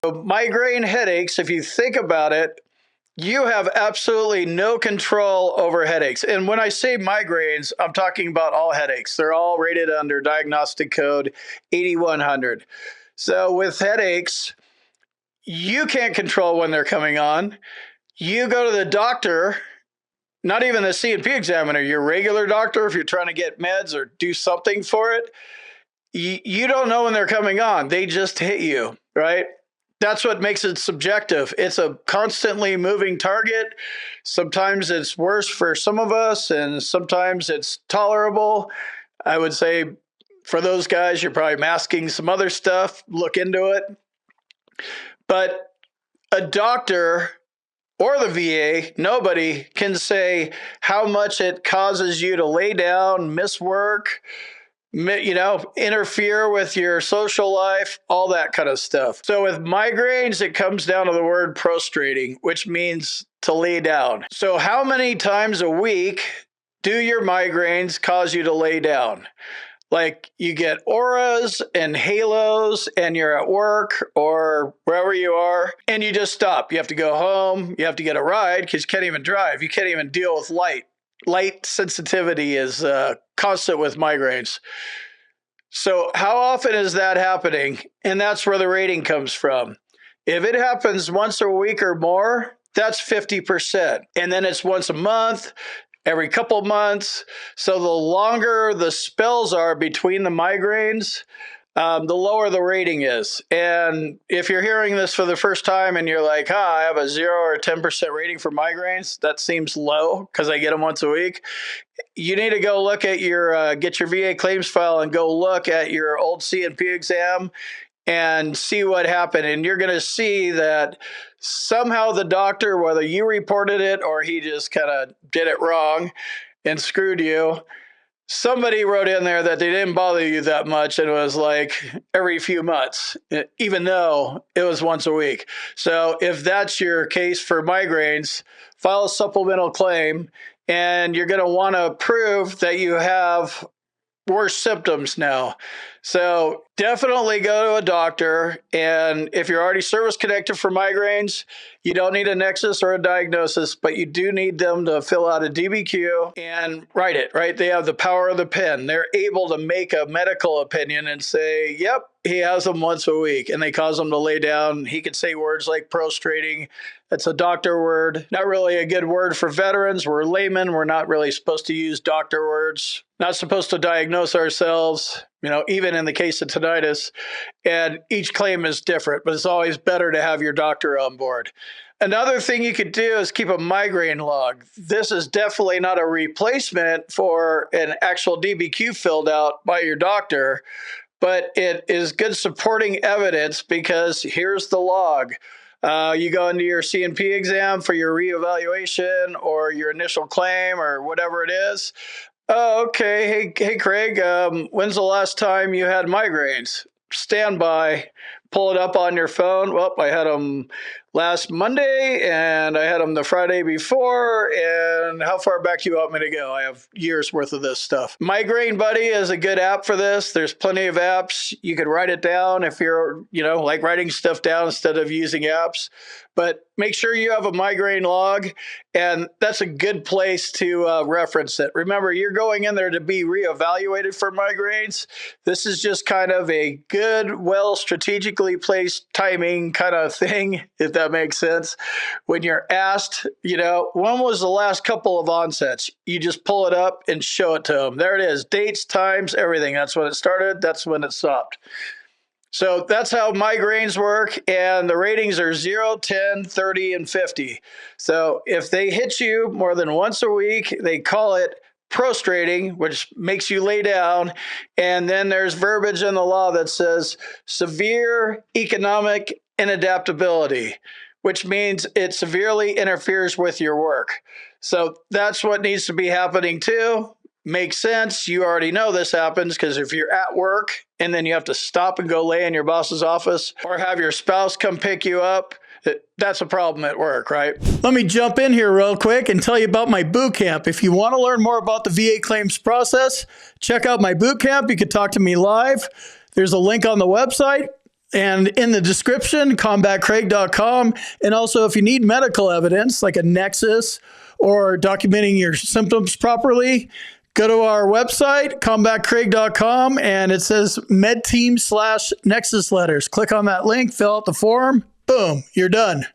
Migraine headaches, if you think about it, you have absolutely no control over headaches. And when I say migraines, I'm talking about all headaches. They're all rated under diagnostic code 8100. So with headaches, you can't control when they're coming on. You go to the doctor, not even the C&P examiner, your regular doctor, if you're trying to get meds or do something for it, you don't know when they're coming on. They just hit you, right? That's what makes it subjective. It's a constantly moving target. Sometimes it's worse for some of us, and sometimes it's tolerable. I would say for those guys, you're probably masking some other stuff. Look into it. But a doctor or the VA, nobody can say how much it causes you to lay down, miss work, interfere with your social life, all that kind of stuff. So with migraines, it comes down to the word prostrating, which means to lay down. So how many times a week do your migraines cause you to lay down? Like you get auras and halos and you're at work or wherever you are and you just stop. You have to go home. You have to get a ride because you can't even drive. You can't even deal with light. Light sensitivity is constant with migraines. So how often is that happening? And that's where the rating comes from. If it happens once a week or more, that's 50%. And then it's once a month, every couple months. So the longer the spells are between the migraines, the lower the rating is. And if you're hearing this for the first time and you're like, I have a 0 or 10% rating for migraines, that seems low because I get them once a week. You need to go look at get your VA claims file and go look at your old C&P exam and see what happened. And you're going to see that somehow the doctor, whether you reported it or he just kind of did it wrong and screwed you, somebody wrote in there that they didn't bother you that much and it was like every few months, even though it was once a week. So if that's your case for migraines, file a supplemental claim and you're going to want to prove that you have worse symptoms now. So definitely go to a doctor. And if you're already service connected for migraines, you don't need a nexus or a diagnosis, but you do need them to fill out a DBQ and write it, right? They have the power of the pen. They're able to make a medical opinion and say, yep, he has them once a week, and they cause them to lay down. He could say words like prostrating. That's a doctor word. Not really a good word for veterans. We're laymen. We're not really supposed to use doctor words. Not supposed to diagnose ourselves, even in the case of tinnitus. And each claim is different, but it's always better to have your doctor on board. Another thing you could do is keep a migraine log. This is definitely not a replacement for an actual DBQ filled out by your doctor, but it is good supporting evidence because here's the log. You go into your C&P exam for your reevaluation or your initial claim or whatever it is. Oh, okay. Hey, Craig, when's the last time you had migraines? Stand by. Pull it up on your phone. Well, I had them last Monday and I had them the Friday before. And how far back do you want me to go? I have years worth of this stuff. Migraine Buddy is a good app for this. There's plenty of apps. You could write it down if you're, like writing stuff down instead of using apps. But make sure you have a migraine log, and that's a good place to reference it. Remember, you're going in there to be reevaluated for migraines. This is just kind of a good, well, strategically placed timing kind of thing, if that makes sense. When you're asked, when was the last couple of onsets? You just pull it up and show it to them. There it is, dates, times, everything. That's when it started. That's when it stopped. So that's how migraines work, and the ratings are 0, 10, 30, and 50. So if they hit you more than once a week, they call it prostrating, which makes you lay down, and then there's verbiage in the law that says severe economic inadaptability, which means it severely interferes with your work. So that's what needs to be happening too. Makes sense. You already know this happens because if you're at work and then you have to stop and go lay in your boss's office or have your spouse come pick you up, that's a problem at work, right? Let me jump in here real quick and tell you about my boot camp. If you want to learn more about the VA claims process, check out my boot camp. You can talk to me live. There's a link on the website. And in the description, combatcraig.com. And also, if you need medical evidence like a nexus or documenting your symptoms properly, go to our website, combatcraig.com, and it says medteam/nexus letters. Click on that link, fill out the form. Boom, you're done.